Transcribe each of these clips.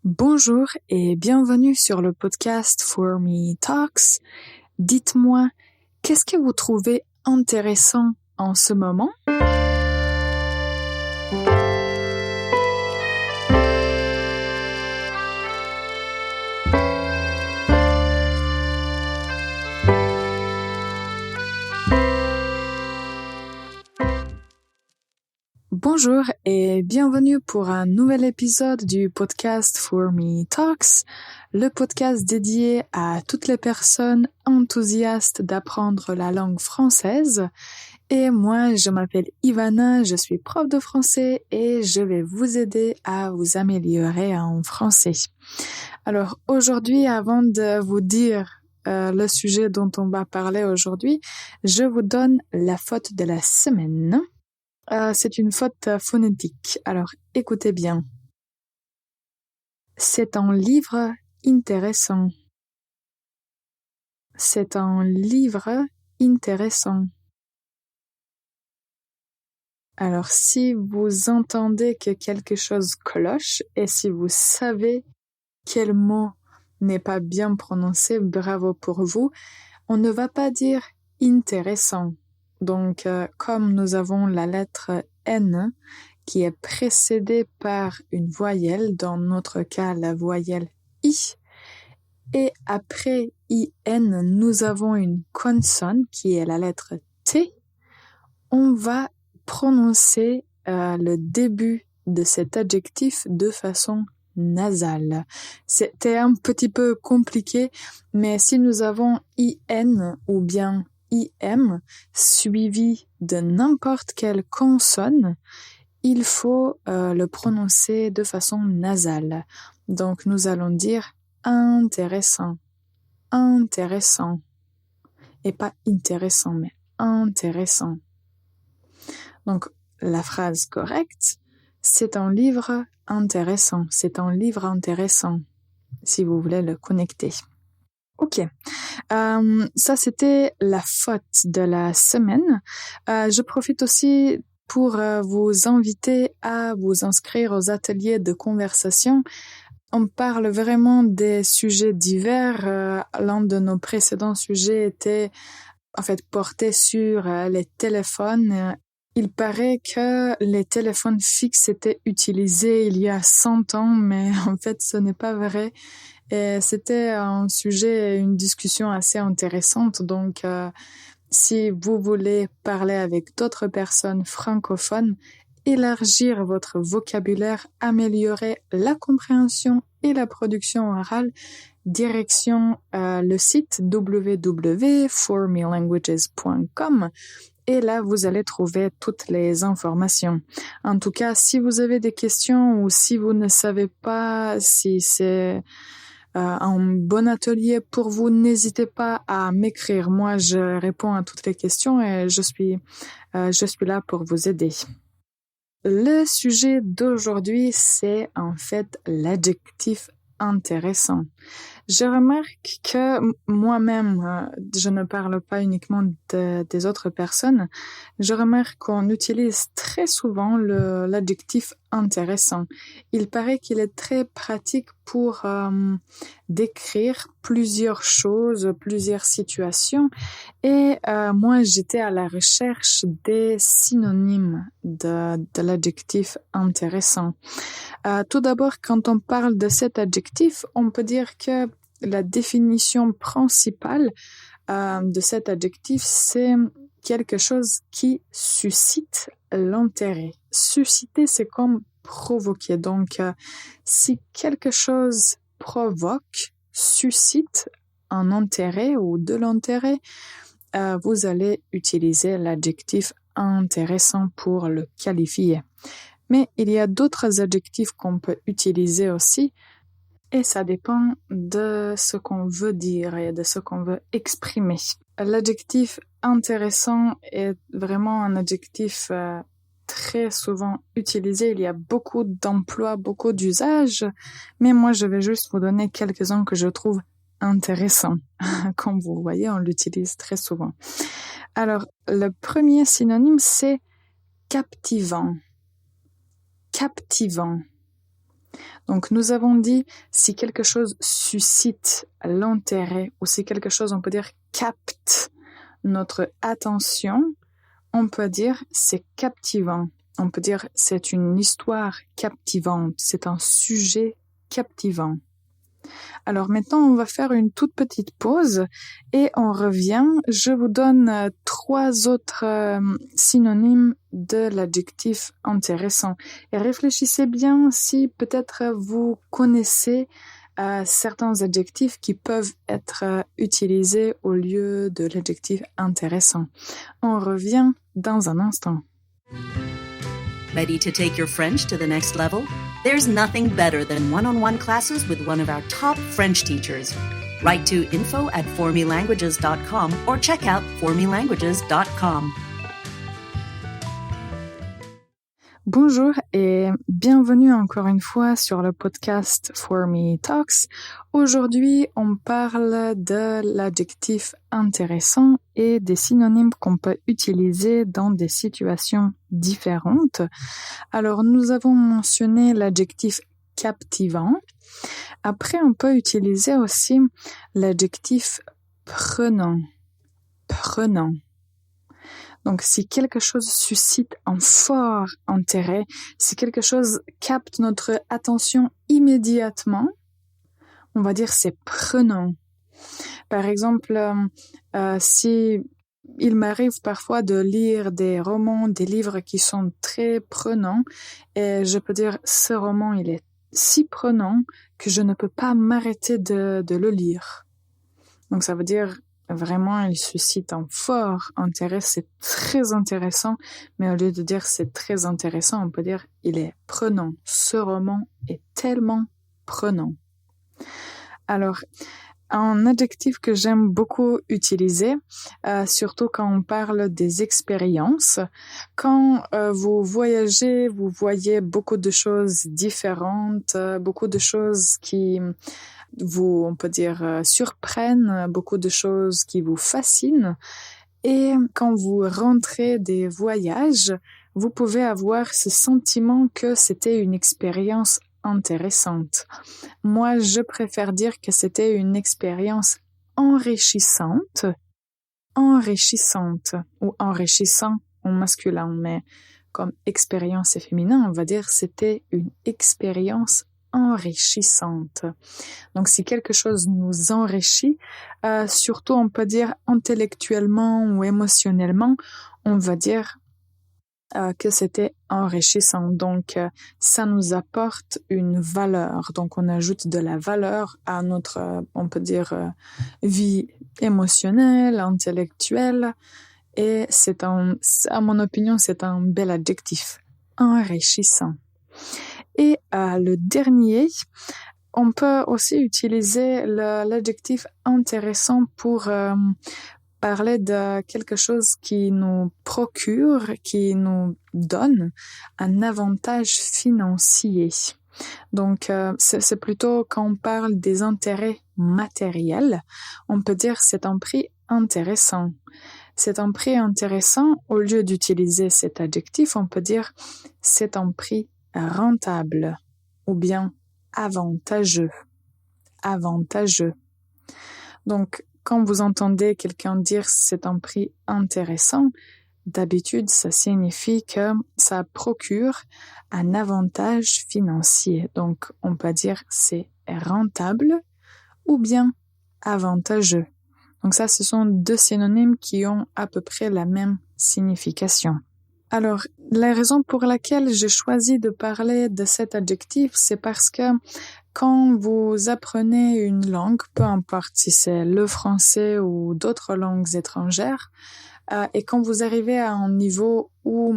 Bonjour et bienvenue sur le podcast For Me Talks. Dites-moi, qu'est-ce que vous trouvez intéressant en ce moment? Bonjour et bienvenue pour un nouvel épisode du podcast For Me Talks, le podcast dédié à toutes les personnes enthousiastes d'apprendre la langue française. Et moi, je m'appelle Ivana, je suis prof de français et je vais vous aider à vous améliorer en français. Alors aujourd'hui, avant de vous dire le sujet dont on va parler aujourd'hui, je vous donne la faute de la semaine. C'est une faute phonétique. Alors, écoutez bien. C'est un livre intéressant. C'est un livre intéressant. Alors, si vous entendez que quelque chose cloche et si vous savez quel mot n'est pas bien prononcé, bravo pour vous. On ne va pas dire intéressant. Donc, comme nous avons la lettre N qui est précédée par une voyelle, dans notre cas la voyelle I, et après IN, nous avons une consonne qui est la lettre T, on va prononcer le début de cet adjectif de façon nasale. C'était un petit peu compliqué, mais si nous avons IN ou bien IM suivi de n'importe quelle consonne, il faut le prononcer de façon nasale. Donc nous allons dire intéressant, intéressant, et pas intéressant, mais intéressant. Donc la phrase correcte, c'est un livre intéressant, c'est un livre intéressant, si vous voulez le connecter. Ok, ça c'était la faute de la semaine. Je profite aussi pour vous inviter à vous inscrire aux ateliers de conversation. On parle vraiment des sujets divers. L'un de nos précédents sujets était porté sur les téléphones. Il paraît que les téléphones fixes étaient utilisés il y a 100 ans, mais en fait ce n'est pas vrai. Et c'était un sujet, une discussion assez intéressante. Donc, si vous voulez parler avec d'autres personnes francophones, élargir votre vocabulaire, améliorer la compréhension et la production orale, direction le site www.formelanguages.com. Et là, vous allez trouver toutes les informations. En tout cas, si vous avez des questions ou si vous ne savez pas si c'est un bon atelier pour vous, n'hésitez pas à m'écrire. Moi, je réponds à toutes les questions et je suis là pour vous aider. Le sujet d'aujourd'hui, c'est en fait l'adjectif intéressant. Je remarque que moi-même, je ne parle pas uniquement des autres personnes, je remarque qu'on utilise très souvent l'adjectif intéressant. Il paraît qu'il est très pratique pour décrire plusieurs choses, plusieurs situations. Et moi, j'étais à la recherche des synonymes de l'adjectif intéressant. Tout d'abord, quand on parle de cet adjectif, on peut dire que la définition principale de cet adjectif, c'est quelque chose qui suscite l'intérêt. Susciter, c'est comme provoquer. Donc, si quelque chose provoque, suscite un intérêt ou de l'intérêt, vous allez utiliser l'adjectif intéressant pour le qualifier. Mais il y a d'autres adjectifs qu'on peut utiliser aussi, et ça dépend de ce qu'on veut dire et de ce qu'on veut exprimer. L'adjectif intéressant est vraiment un adjectif très souvent utilisé. Il y a beaucoup d'emplois, beaucoup d'usages, mais moi je vais juste vous donner quelques-uns que je trouve intéressants. Comme vous voyez, on l'utilise très souvent. Alors, le premier synonyme, c'est captivant. Captivant. Donc, nous avons dit si quelque chose suscite l'intérêt ou si quelque chose, on peut dire, capte notre attention, on peut dire c'est captivant. On peut dire c'est une histoire captivante, c'est un sujet captivant. Alors maintenant, on va faire une toute petite pause et on revient. Je vous donne 3 autres synonymes de l'adjectif intéressant. Et réfléchissez bien si peut-être vous connaissez certains adjectifs qui peuvent être utilisés au lieu de l'adjectif intéressant. On revient dans un instant. Ready to take your French to the next level? There's nothing better than one-on-one classes with one of our top French teachers. Write to info@formelanguages.com or check out formelanguages.com. Bonjour et bienvenue encore une fois sur le podcast For Me Talks. Aujourd'hui, on parle de l'adjectif intéressant et des synonymes qu'on peut utiliser dans des situations différentes. Alors, nous avons mentionné l'adjectif captivant. Après, on peut utiliser aussi l'adjectif prenant. Prenant. Donc, si quelque chose suscite un fort intérêt, si quelque chose capte notre attention immédiatement, on va dire c'est prenant. Par exemple, si il m'arrive parfois de lire des romans, des livres qui sont très prenants, et je peux dire ce roman, il est si prenant que je ne peux pas m'arrêter de le lire. Donc, ça veut dire vraiment, il suscite un fort intérêt, c'est très intéressant, mais au lieu de dire c'est très intéressant, on peut dire il est prenant. Ce roman est tellement prenant. Alors, un adjectif que j'aime beaucoup utiliser, surtout quand on parle des expériences. Quand vous voyagez, vous voyez beaucoup de choses différentes, beaucoup de choses qui vous, on peut dire, surprennent, beaucoup de choses qui vous fascinent. Et quand vous rentrez des voyages, vous pouvez avoir ce sentiment que c'était une expérience intéressante. Moi, je préfère dire que c'était une expérience enrichissante ou enrichissant en masculin, mais comme expérience est féminin, on va dire c'était une expérience enrichissante. Donc, si quelque chose nous enrichit, surtout on peut dire intellectuellement ou émotionnellement, on va dire que c'était enrichissant. Donc, ça nous apporte une valeur. Donc, on ajoute de la valeur à notre, on peut dire, vie émotionnelle, intellectuelle. Et à mon opinion, c'est un bel adjectif. Enrichissant. Et le dernier, on peut aussi utiliser l'adjectif intéressant pour parler de quelque chose qui nous procure, qui nous donne un avantage financier. Donc, c'est plutôt quand on parle des intérêts matériels, on peut dire c'est un prix intéressant. C'est un prix intéressant, au lieu d'utiliser cet adjectif, on peut dire c'est un prix rentable ou bien avantageux. Avantageux. Donc, quand vous entendez quelqu'un dire c'est un prix intéressant, d'habitude, ça signifie que ça procure un avantage financier. Donc, on peut dire c'est rentable ou bien avantageux. Donc ça, ce sont 2 synonymes qui ont à peu près la même signification. Alors, la raison pour laquelle j'ai choisi de parler de cet adjectif, c'est parce que quand vous apprenez une langue, peu importe si c'est le français ou d'autres langues étrangères, et quand vous arrivez à un niveau où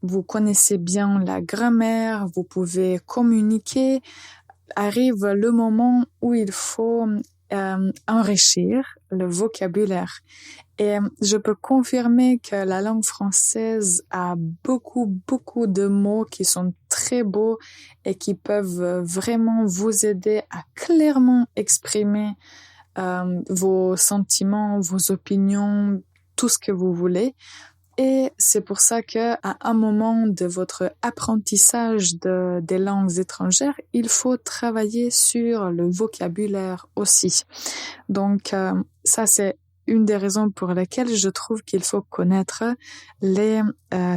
vous connaissez bien la grammaire, vous pouvez communiquer, arrive le moment où il faut enrichir le vocabulaire. Et je peux confirmer que la langue française a beaucoup de mots qui sont très beaux et qui peuvent vraiment vous aider à clairement exprimer vos sentiments, vos opinions, tout ce que vous voulez. Et c'est pour ça que à un moment de votre apprentissage des langues étrangères, il faut travailler sur le vocabulaire aussi. Donc, ça, c'est une des raisons pour lesquelles je trouve qu'il faut connaître les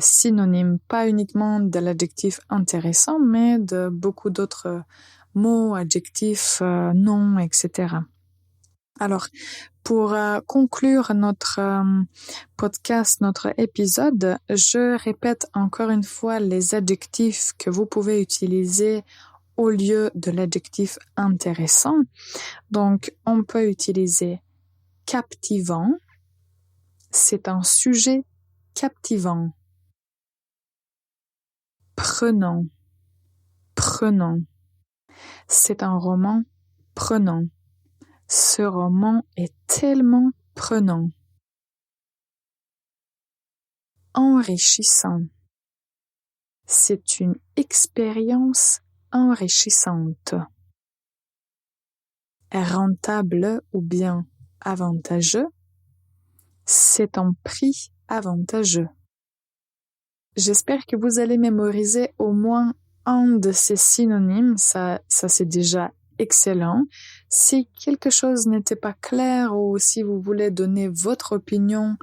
synonymes, pas uniquement de l'adjectif intéressant, mais de beaucoup d'autres mots, adjectifs, noms, etc. Alors, pour conclure notre podcast, notre épisode, je répète encore une fois les adjectifs que vous pouvez utiliser au lieu de l'adjectif intéressant. Donc, on peut utiliser captivant. C'est un sujet captivant. Prenant. Prenant. C'est un roman prenant. Ce roman est tellement prenant. Enrichissant. C'est une expérience enrichissante. Rentable ou bien avantageux. C'est un prix avantageux. J'espère que vous allez mémoriser au moins un de ces synonymes. Ça c'est déjà excellent. Si quelque chose n'était pas clair ou si vous voulez donner votre opinion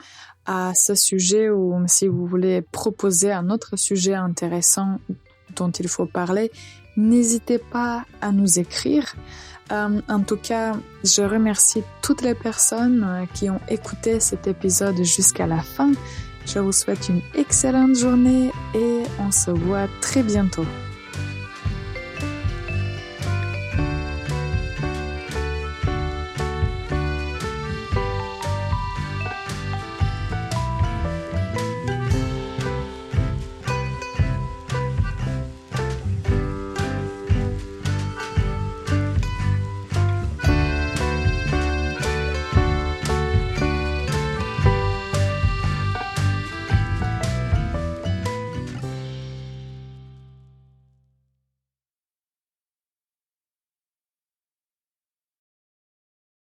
à ce sujet ou si vous voulez proposer un autre sujet intéressant dont il faut parler, n'hésitez pas à nous écrire. En tout cas, je remercie toutes les personnes qui ont écouté cet épisode jusqu'à la fin. Je vous souhaite une excellente journée et on se voit très bientôt.